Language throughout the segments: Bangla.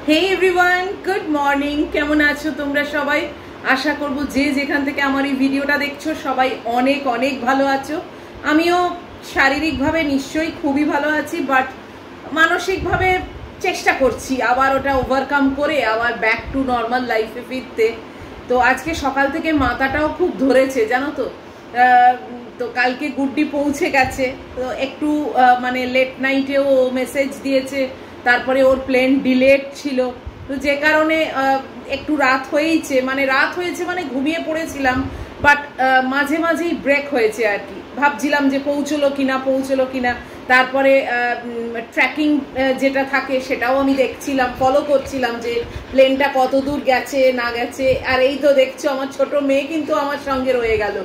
হে এভরিওয়ান, গুড মর্নিং। কেমন আছো তোমরা সবাই? আশা করব যে যেখান থেকে আমার এই ভিডিওটা দেখছো সবাই অনেক অনেক ভালো আছো। আমিও শারীরিকভাবে নিশ্চয়ই খুবই ভালো আছি, বাট মানসিকভাবে চেষ্টা করছি আবার ওটা ওভারকাম করে আবার ব্যাক টু নর্মাল লাইফে ফিরতে। তো আজকে সকাল থেকে মাথাটাও খুব ধরেছে জানো তো। তো কালকে গুড্ডি পৌঁছে গেছে, তো একটু মানে লেট নাইটেও মেসেজ দিয়েছে, তারপরে ওর প্লেন ডিলেড ছিল, তো যে কারণে একটু রাত হয়েছে, মানে ঘুমিয়ে পড়েছিলাম, বাট মাঝে মাঝেই ব্রেক হয়েছে আর কি। ভাবছিলাম যে পৌঁছলো কিনা, তারপরে ট্র্যাকিং যেটা থাকে সেটাও আমি দেখছিলাম, ফলো করছিলাম যে প্লেনটা কত দূর গেছে না গেছে। আর এই তো দেখছো আমার ছোট মেয়ে কিন্তু আমার সঙ্গে রয়ে গেল,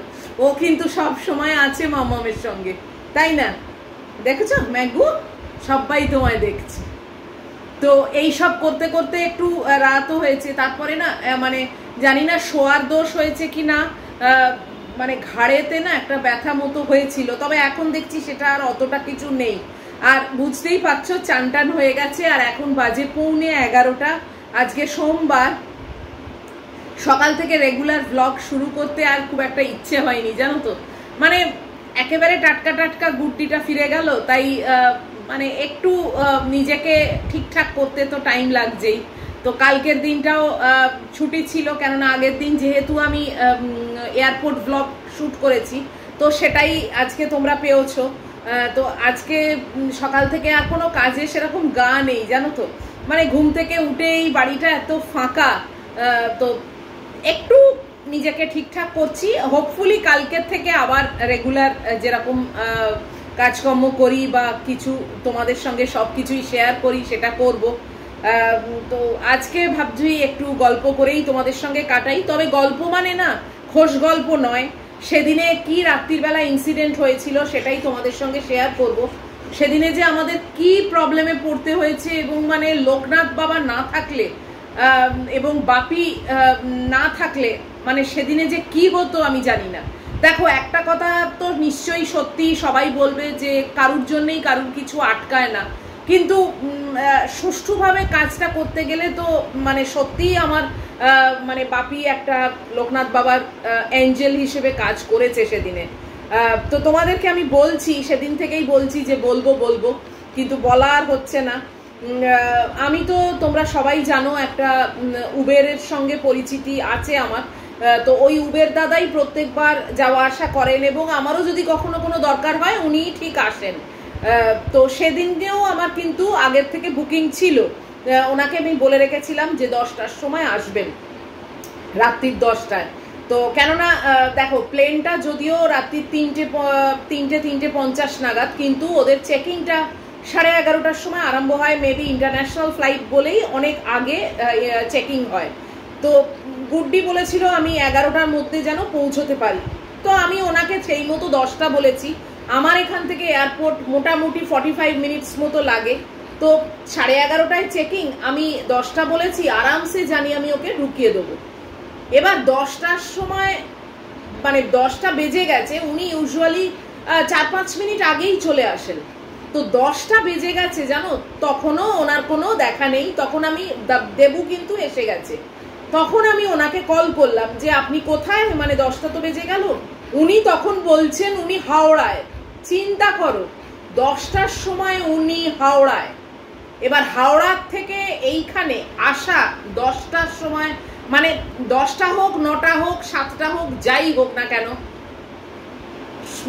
ও কিন্তু সব সময় আছে মামামের সঙ্গে, তাই না? দেখেছো ম্যাগু, সবাই তোমায় দেখছে। তো এই সব করতে করতে একটু রাতও হয়েছে। তারপরে না মানে জানি না শোয়ার দোষ হয়েছে কি না, মানে ঘাড়েতে না একটা ব্যথা মতো হয়েছিল, তবে এখন দেখছি সেটা আর অতটা কিছু নেই। আর বুঝতেই পারছো চান টান হয়ে গেছে, আর এখন বাজে 11:45। আজকে সোমবার, সকাল থেকে রেগুলার ব্লগ শুরু করতে আর খুব একটা ইচ্ছে হয়নি জানো তো। মানে একেবারে টাটকা টাটকা গুড্ডিটা ফিরে গেল, তাই মানে একটু নিজেকে ঠিকঠাক করতে তো টাইম লাগছেই। তো কালকের দিনটাও ছুটি ছিল, কেননা আগের দিন যেহেতু আমি এয়ারপোর্ট ব্লগ শ্যুট করেছি, তো সেটাই আজকে তোমরা পেয়েছো। তো আজকে সকাল থেকে আর কোনো কাজে সেরকম গা নেই জানো তো। মানে ঘুম থেকে উঠেই বাড়িটা এত ফাঁকা, তো একটু নিজেকে ঠিকঠাক করছি। হোপফুলি কালকের থেকে আবার রেগুলার যেরকম কাজকর্ম করি বা কিছু তোমাদের সঙ্গে সব কিছুই শেয়ার করি সেটা করব। তো আজকে ভাবছি একটু গল্প করেই তোমাদের সঙ্গে কাটাই, তবে গল্প মানে না খোশ গল্প নয়। সেদিনে কি রাত্রির বেলা ইনসিডেন্ট হয়েছিল সেটাই তোমাদের সঙ্গে শেয়ার করব। সেদিনে যে আমাদের কি প্রবলেমে পড়তে হয়েছে, এবং মানে লোকনাথ বাবা না থাকলে এবং বাপি না থাকলে মানে সেদিনে যে কি হতো আমি জানি না। দেখো একটা কথা তো নিশ্চয়ই সত্যি, সবাই বলবে যে কারুর জন্যই কারুর কিছু আটকায় না, কিন্তু সুষ্ঠুভাবে কাজটা করতে গেলে তো মানে সত্যিই আমার মানে বাপি একটা লোকনাথ বাবার অ্যাঞ্জেল হিসেবে কাজ করেছে সেদিনে। তো তোমাদেরকে আমি বলছি, সেদিন থেকেই বলছি যে বলবো, কিন্তু বলা আর হচ্ছে না। আমি তো তোমরা সবাই জানো একটা উবেরের সঙ্গে পরিচিতি আছে আমার, তো ওই উবের দাদাই প্রত্যেকবার যাওয়া আসা করেন, এবং আমারও যদি কখনো কোনো দরকার হয় উনিই ঠিক আসেন। তো সেদিনকেও আমার কিন্তু আগের থেকে বুকিং ছিল, ওনাকে আমি বলে রেখেছিলাম যে 10টার সময় আসবেন, রাত্রির 10টায়। তো কেননা দেখো প্লেনটা যদিও রাত্রির 3:50 নাগাদ, কিন্তু ওদের চেকিংটা 11:30টার সময় আরম্ভ হয়। মেবি ইন্টারন্যাশনাল ফ্লাইট বলেই অনেক আগে চেকিং হয়। তো গুড্ডি বলেছিল আমি 11টার মধ্যে যেন পৌঁছতে পারি, তো আমি ওনাকে সেই মতো 10টা বলেছি। আমার এখান থেকে এয়ারপোর্ট মোটামুটি 45 মিনিটস মতো লাগে, তো 11:30টায় চেকিং, আমি 10টা বলেছি, আরামসে জানি আমি ওকে ঢুকিয়ে দেবো। এবার 10টার সময় মানে 10টা বেজে গেছে, উনি ইউজুয়ালি 4-5 মিনিট আগেই চলে আসেন। তো 10টা বেজে গেছে জানো, তখনও ওনার কোনো দেখা নেই। তখন আমি দেবু কিন্তু এসে গেছে, তখন আমি ওনাকে কল করলাম যে আপনি কোথায়, মানে 10টা তো বেজে গেল। উনি তখন বলছেন উনি হাওড়ায়। চিন্তা করো 10টার সময় উনি হাওড়ায়। এবার হাওড়ার থেকে এইখানে আসা 10টার সময়, মানে 10টা হোক 9টা হোক 7টা হোক যাই হোক না কেন,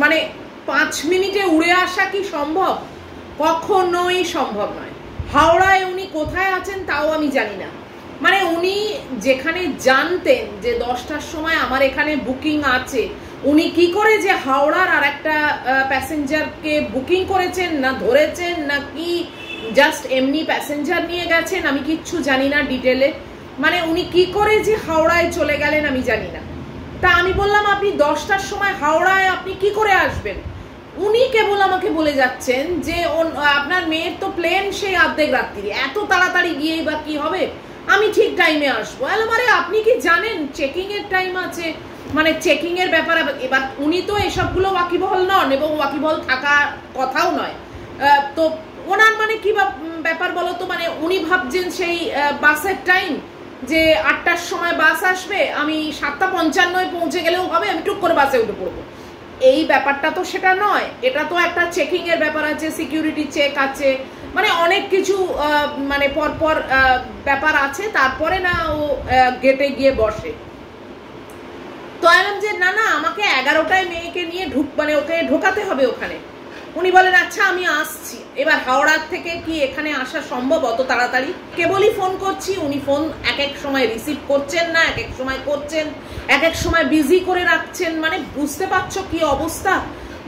মানে 5 মিনিটে উড়ে আসা কি সম্ভব? কখনোই সম্ভব নয়। হাওড়ায় উনি কোথায় আছেন তাও আমি জানি না। মানে উনি যেখানে জানতেন যে 10টার সময় আমার এখানে বুকিং আছে, উনি কি করে যে হাওড়ার আর একটা প্যাসেঞ্জারকে বুকিং করেছেন, না ধরেছেন, না কি জাস্ট এমনি প্যাসেঞ্জার নিয়ে গেছেন, আমি কিচ্ছু জানি না ডিটেলে। মানে উনি কি করে যে হাওড়ায় চলে গেলেন আমি জানি না। তা আমি বললাম আপনি 10টার সময় হাওড়ায় আপনি কি করে আসবেন? উনি কেবল আমাকে বলে যাচ্ছেন যে আপনার মেয়ের তো প্লেন সেই অর্ধেক রাত্রি, এত তাড়াতাড়ি গিয়েই বা কি হবে, আমি ঠিক টাইমে আসবো। মানে আপনি কি জানেন চেকিং এর টাইম আছে, মানে চেকিং এর ব্যাপার। এবার উনি তো এসবগুলো ওয়াকিবহল নন, এবং ওয়াকিবহল থাকার কথাও নয়। তো ওনার মানে কি ব্যাপার বলো বলতো, মানে উনি ভাবছেন সেই বাসের টাইম যে 8টার সময় বাস আসবে, আমি 7:55 পৌঁছে গেলেও হবে, আমি টুক করে বাসে উঠে পড়বো। এই ব্যাপারটা তো সেটা নয়, এটা তো একটা চেকিং এর ব্যাপার আছে, সিকিউরিটি চেক আছে, মানে অনেক কিছু মানে পরপর ব্যাপার আছে, তারপরে না ও গেটে গিয়ে বসে। তো আমি যে না না, আমাকে 11টায় মেয়েকে নিয়ে মানে ওকে ঢোকাতে হবে ওখানে। উনি বলেন আচ্ছা আমি আসছি। এবার হাওড়ার থেকে কি এখানে আসা সম্ভব অত তাড়াতাড়ি? কেবলই ফোন করছি, উনি ফোন এক এক সময় রিসিভ করছেন না, এক এক সময় করছেন, এক এক সময় বিজি করে রাখছেন। মানে বুঝতে পারছো কি অবস্থা,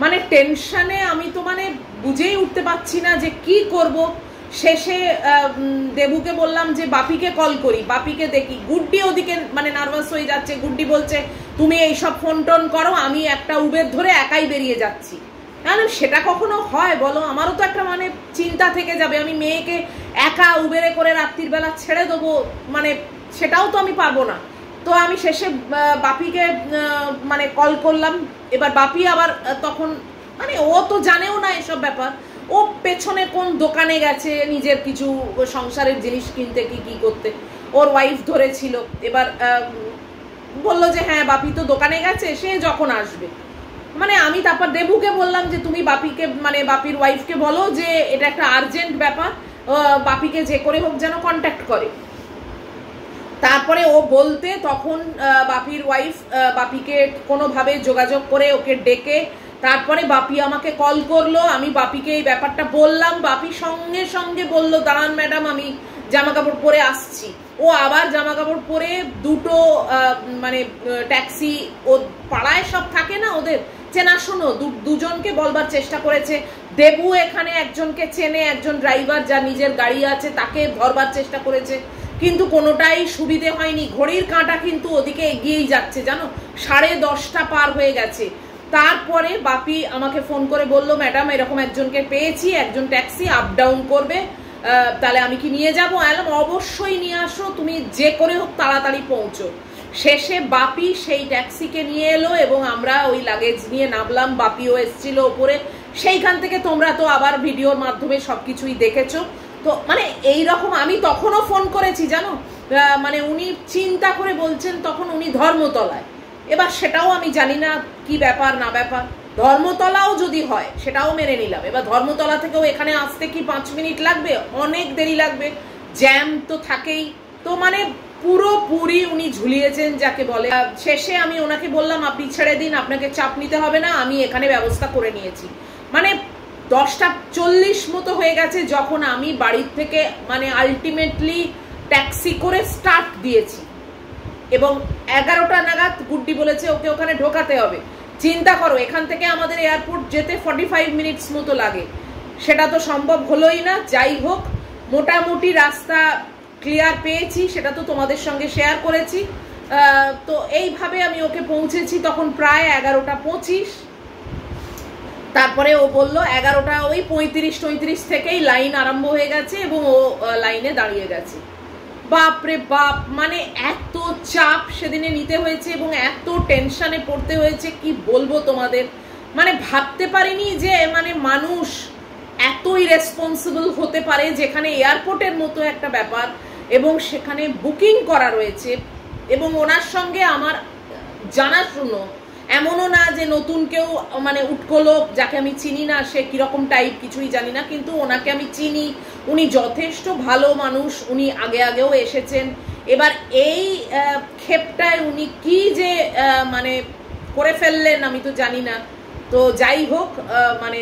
মানে টেনশনে আমি তো মানে বুঝেই উঠতে পারছি না যে কি করব। শেষে দেবুকে বললাম যে বাপিকে কল করি, বাপিকে দেখি। গুড্ডি ওদিকে মানে নার্ভাস হয়ে যাচ্ছে। গুড্ডি বলছে তুমি এইসব ফোন টোন করো, আমি একটা উবের ধরে একাই বেরিয়ে যাচ্ছি। সেটা কখনো হয় বলো? আমারও তো একটা মানে চিন্তা থেকে যাবে, আমি মেয়েকে একা উবেরে করে রাত্রির বেলা ছেড়ে দেবো, মানে সেটাও তো আমি পারবো না। তো আমি শেষে বাপিকে মানে কল করলাম। এবার বাপি আবার তখন মানে ও তো জানেও না এসব ব্যাপার, ও পেছনে কোন দোকানে গেছে নিজের কিছু সংসারের জিনিস কিনতে কি করতে, ওর ওয়াইফ ধরেছিল। এবার বললো যে হ্যাঁ বাপি তো দোকানে গেছে, সে যখন আসবে। মানে আমি তারপর দেবুকে বললাম যে তুমি বাপিকে মানে বাপির ওয়াইফকে বলো যে এটা একটা আর্জেন্ট ব্যাপার, বাপিকে যে করে হোক যেন কন্ট্যাক্ট করে। তারপরে ও বলতে তখন বাপির ওয়াইফ বাপিকে কোনোভাবে যোগাযোগ করে ওকে ডেকে তারপরে বাপি আমাকে কল করলো। আমি বাপিকে এই ব্যাপারটা বললাম, বাপি সঙ্গে সঙ্গে বললো দাঁড়ান ম্যাডাম আমি জামা কাপড় পরে আসছি। ও আবার জামা কাপড় পরে দুটো মানে ট্যাক্সি, ও পাড়ায় সব থাকে না ওদের চেনাশোনো, দুজনকে বলবার চেষ্টা করেছে। দেবু এখানে একজনকে চেনে, একজন ড্রাইভার যার নিজের গাড়ি আছে, তাকে ধরবার চেষ্টা করেছে, কিন্তু কোনোটাই সুবিধে হয়নি। ঘড়ির কাঁটা কিন্তু ওদিকে এগিয়েই যাচ্ছে, জানো 10:30 পার হয়ে গেছে। তারপরে বাপি আমাকে ফোন করে বললো ম্যাডাম এরকম একজনকে পেয়েছি, একজন ট্যাক্সি আপ ডাউন করবে, তাহলে আমি কি নিয়ে যাবো? এলাম অবশ্যই নিয়ে আসো, তুমি যে করে হোক তাড়াতাড়ি পৌঁছো। শেষে বাপি সেই ট্যাক্সিকে নিয়ে এলো এবং আমরা ওই লাগেজ নিয়ে নামলাম। বাপিও এসেছিল ওপরে, সেইখান থেকে তোমরা তো আবার ভিডিওর মাধ্যমে সবকিছুই দেখেছো। তো মানে এইরকম আমি তখনও ফোন করেছি জানো, মানে উনি চিন্তা করে বলছেন তখন উনি ধর্মতলায়। এবার সেটাও আমি জানি না কি ব্যাপার না ব্যাপার, ধর্মতলাও যদি হয় সেটাও মেনে নিলাম। এবার ধর্মতলা থেকেও এখানে আসতে কি 5 মিনিট লাগবে? অনেক দেরি লাগবে, জ্যাম তো থাকেই। তো মানে পুরোপুরি উনি ঝুলিয়েছেন যাকে বলে। শেষে আমি ওনাকে বললাম আপনি ছেড়ে দিন, আপনাকে চাপ নিতে হবে না, আমি এখানে ব্যবস্থা করে নিয়েছি। মানে 10:40 মতো হয়ে গেছে যখন আমি বাড়ির থেকে মানে আলটিমেটলি ট্যাক্সি করে স্টার্ট দিয়েছি এবং 11টা নাগাদ গুড্ডি বলেছে ওকে ওখানে ঢোকাতে হবে। চিন্তা করো এখান থেকে আমাদের এয়ারপোর্ট যেতে 45 মিনিটস মতো লাগে, সেটা তো সম্ভব হলোই না। যাই হোক মোটামুটি রাস্তা ক্লিয়ার পেয়েছি, সেটা তো তোমাদের সঙ্গে শেয়ার করেছি। তো এইভাবে আমি ওকে পৌঁছেছি তখন প্রায় 11:25। তারপরে ও বললো 11টা ওই 35-34 থেকেই লাইন আরম্ভ হয়ে গেছে এবং ও লাইনে দাঁড়িয়ে গেছে। বাপরে বাপ, মানে এত চাপ সেদিনে নিতে হয়েছে এবং এত টেনশনে পড়তে হয়েছে কি বলবো তোমাদের। মানে ভাবতে পারিনি যে মানে মানুষ এতই রেসপন্সিবল হতে পারে, যেখানে এয়ারপোর্টের মতো একটা ব্যাপার এবং সেখানে বুকিং করা রয়েছে। এবং ওনার সঙ্গে আমার জানাশুনো, এমনও না যে নতুন কেউ মানে উটকো লোক যাকে আমি চিনি না, সে কিরকম টাইপ কিছুই জানি না, কিন্তু ওনাকে আমি চিনি, উনি যথেষ্ট ভালো মানুষ, উনি আগেও এসেছেন। এবার এই ক্ষেপটায় উনি কি যে মানে করে ফেললেন আমি তো জানি না। তো যাই হোক মানে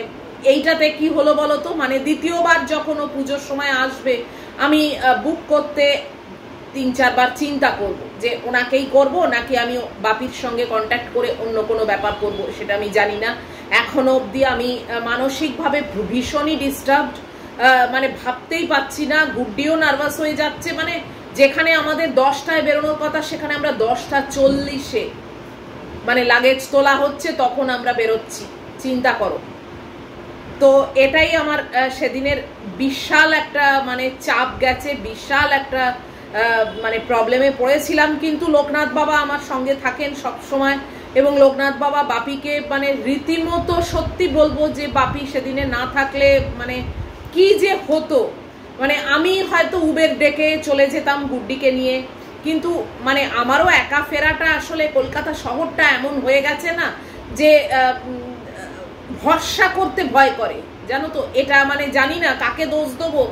এইটাতে কি হলো বলো তো, মানে দ্বিতীয়বার যখন ও পুজোর সময় আসবে আমি বুক করতে 3-4 বার চিন্তা করব যে ওনাকেই করব নাকি আমি বাপির সঙ্গে কন্ট্যাক্ট করে অন্য কোনো ব্যাপার করব, সেটা আমি জানি না। এখনো অবধি আমি মানসিকভাবে ভীষণই ডিস্টার্বড, মানে ভাবতেই পাচ্ছি না। গুড্ডিও নার্ভাস হয়ে যাচ্ছে, মানে যেখানে আমাদের 10টায় বেরোনোর কথা সেখানে আমরা 10:40 মানে লাগেজ তোলা হচ্ছে তখন আমরা বেরোচ্ছি, চিন্তা করো। তো এটাই আমার সেদিনের বিশাল একটা মানে চাপ গেছে, বিশাল একটা মানে প্রবলেমে পড়েছিলাম। কিন্তু লোকনাথ বাবা আমার সঙ্গে থাকেন সব সময় এবং লোকনাথ বাবা বাপিকে মানে রীতিমতো সত্যি বলবো যে বাপি সেদিনে না থাকলে মানে কি যে হতো। মানে আমি হয়তো উবের ডেকে চলে যেতাম গুড্ডিকে নিয়ে, কিন্তু মানে আমারও একা ফেরাটা আসলে কলকাতা শহরটা এমন হয়ে গেছে না যে ভরসা করতে ভয় করে, জানো তো। এটা মানে জানি না কাকে দোষ দেবো,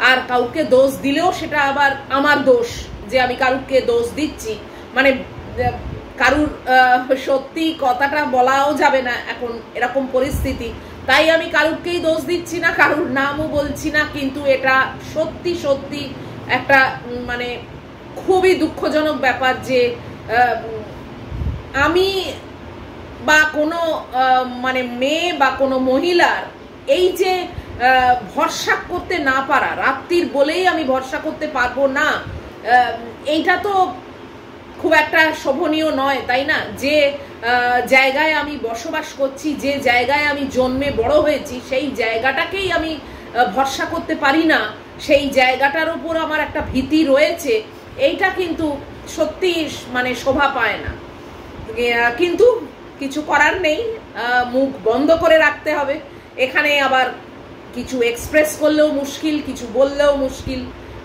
আর কাউকে দোষ দিলেও সেটা আবার আমার দোষ যে আমি কারুকে দোষ দিচ্ছি। মানে কারুর সত্যি কথাটা বলাও যাবে না এখন এরকম পরিস্থিতি, তাই আমি কারুরকেই দোষ দিচ্ছি না, কারুর নামও বলছি না। কিন্তু এটা সত্যি সত্যি একটা মানে খুবই দুঃখজনক ব্যাপার যে আমি বা কোনো মানে মেয়ে বা কোনো মহিলার এই যে ভরসা করতে না পারা, রাত্রির বলেই আমি ভরসা করতে পারবো না, এইটা তো খুব একটা শোভনীয় নয়, তাই না? যে জায়গায় আমি বসবাস করছি, যে জায়গায় আমি জন্মে বড় হয়েছি, সেই জায়গাটাকেই আমি ভরসা করতে পারি না, সেই জায়গাটার উপর আমার একটা ভীতি রয়েছে, এইটা কিন্তু সত্যি মানে শোভা পায় না। কিন্তু কিছু করার নেই, মুখ বন্ধ করে রাখতে হবে। এখানে আবার কিছু এক্সপ্রেস করলেও মুশকিল, কিছু বললেও মুশকিল।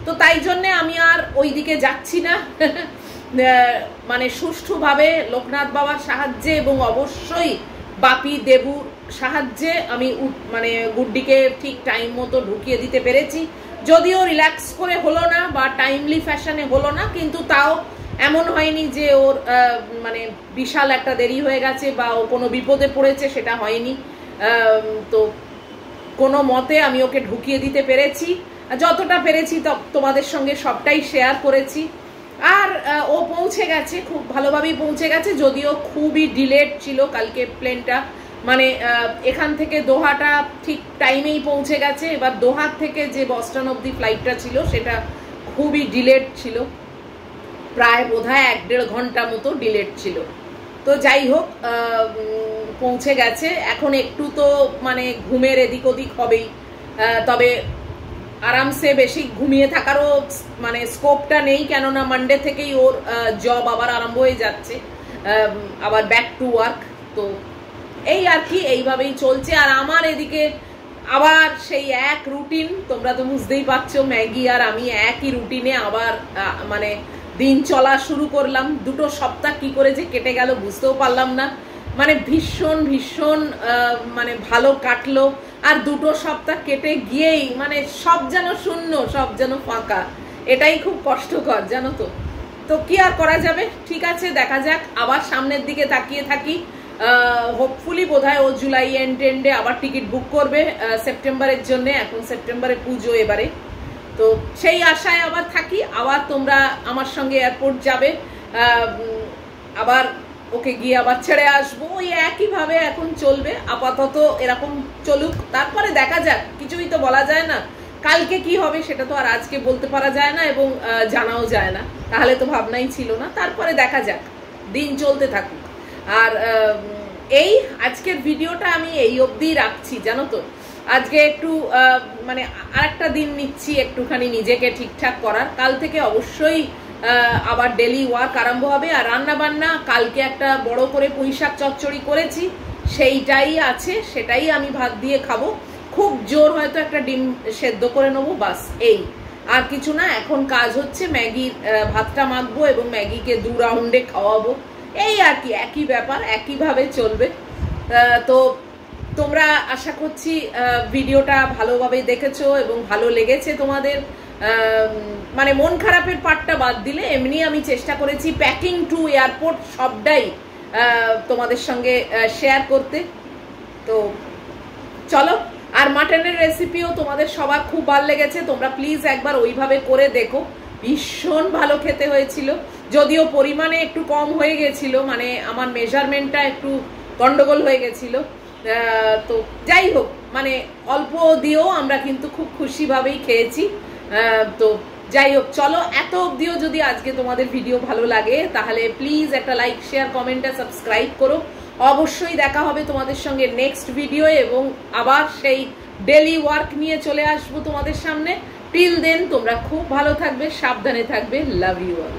তো তাই জন্যে আমি আর ওই দিকে যাচ্ছি না। মানে সুষ্ঠুভাবে লোকনাথ বাবার সাহায্যে এবং অবশ্যই বাপি দেবুর সাহায্যে আমি মানে গুড্ডিকে ঠিক টাইম মতো ঢুকিয়ে দিতে পেরেছি। যদিও রিল্যাক্স করে হলো না বা টাইমলি ফ্যাশনে হলো না, কিন্তু তাও এমন হয়নি যে ওর মানে বিশাল একটা দেরি হয়ে গেছে বা ও কোনো বিপদে পড়েছে, সেটা হয়নি। তো কোনো মতে আমি ওকে ঢুকিয়ে দিতে পেরেছি, যতটা পেরেছি তোমাদের সঙ্গে সবটাই শেয়ার করেছি। আর ও পৌঁছে গেছে, খুব ভালোভাবেই পৌঁছে গেছে, যদিও খুবই ডিলেড ছিল কালকে প্লেনটা। মানে এখান থেকে দোহাটা ঠিক টাইমেই পৌঁছে গেছে, এবার দোহার থেকে যে বস্টন অব্দি ফ্লাইটটা ছিল সেটা খুবই ডিলেড ছিল, প্রায় বোধহয় 1-1.5 ঘন্টা মতো ডিলেড ছিল। তো যাই হোক পৌঁছে গেছে। এখন একটু তো মানে ঘুমের এদিক ওদিক হবেই, তবে আরামসে বেশি ঘুমিয়ে থাকারও মানে স্কোপটা নেই, কেননা মানডে থেকেই ওর জব আবার আরম্ভ হয়ে যাচ্ছে, আবার ব্যাক টু ওয়ার্ক। তো এই আর কি, এইভাবেই চলছে। আর আমার এদিকে আবার সেই এক রুটিন, তোমরা তো বুঝতেই পারছো, ম্যাগি আর আমি একই রুটিনে আবার মানে দিন চলা শুরু করলাম। 2 সপ্তাহ কি করে যে কেটে গেল বুঝতেও পারলাম না, মানে ভীষণ ভীষণ মানে ভালো কাটলো। আর 2 সপ্তাহ কেটে গিয়েই মানে সব যেন শূন্য, সব যেন ফাঁকা, এটাই খুব কষ্টকর, জানো তো। তো কি আর করা যাবে, ঠিক আছে, দেখা যাক। আবার সামনের দিকে তাকিয়ে থাকি। হোপফুলি বোধহয় ও জুলাই এন্ডে আবার টিকিট বুক করবে সেপ্টেম্বরের জন্য। এখন সেপ্টেম্বরে পুজো এবারে, তো সেই আশায় আবার থাকি। আবার তোমরা আমার সঙ্গে এয়ারপোর্ট যাবে, আবার ওকে গিয়ে আবার ছেড়ে আসবো, ওই একইভাবে এখন চলবে। আপাতত এরকম চলুক, তারপরে দেখা যাক, কিছুই তো বলা যায় না। কালকে কি হবে সেটা তো আর আজকে বলতে পারা যায় না এবং জানাও যায় না, তাহলে তো ভাবনাই ছিল না। তারপরে দেখা যাক, দিন চলতে থাকুক। আর এই আজকের ভিডিওটা আমি এই অবধি রাখছি, জানো তো। আজকে একটু মানে আরেকটা দিন নিচ্ছি একটুখানি নিজেকে ঠিকঠাক করার। কাল থেকে অবশ্যই আবার ডেলি ওয়ার্ক আরম্ভ হবে। আর রান্না বান্না কালকে একটা বড় করে পুঁইশাক চচ্চড়ি করেছি, সেইটাই আছে, সেটাই আমি ভাত দিয়ে খাবো। খুব জোর হয়তো একটা ডিম সেদ্ধ করে নেবো, বাস এই, আর কিছু না। এখন কাজ হচ্ছে ম্যাগির ভাতটা মাখবো এবং ম্যাগিকে 2 রাউন্ডে খাওয়াবো, এই আর কি, একই ব্যাপার, একইভাবে চলবে। তো তোমরা আশা করছি ভিডিওটা ভালোভাবে দেখেছো এবং ভালো লেগেছে তোমাদের। মানে মন খারাপের পার্টটা বাদ দিলে এমনি আমি চেষ্টা করেছি প্যাকিং টু এয়ারপোর্ট সবটাই তোমাদের সঙ্গে শেয়ার করতে। তো চলো, আর মাটনের রেসিপিও তোমাদের সবার খুব ভালো লেগেছে, তোমরা প্লিজ একবার ওইভাবে করে দেখো, ভীষণ ভালো খেতে হয়েছিল। যদিও পরিমাণে একটু কম হয়ে গেছিল, মানে আমার মেজারমেন্টটা একটু গন্ডগোল হয়ে গেছিল। তো যাই হোক, মানে অল্প দিয়েও আমরা কিন্তু খুব খুশিভাবেই খেয়েছি। তো যাই হোক, চলো, এত অবধিও যদি আজকে তোমাদের ভিডিও ভালো লাগে তাহলে প্লিজ একটা লাইক, শেয়ার, কমেন্ট আর সাবস্ক্রাইব করো। অবশ্যই দেখা হবে তোমাদের সঙ্গে নেক্সট ভিডিও, এবং আবার সেই ডেলি ওয়ার্ক নিয়ে চলে আসবো তোমাদের সামনে। টিল দেন তোমরা খুব ভালো থাকবে, সাবধানে থাকবে। Love you all.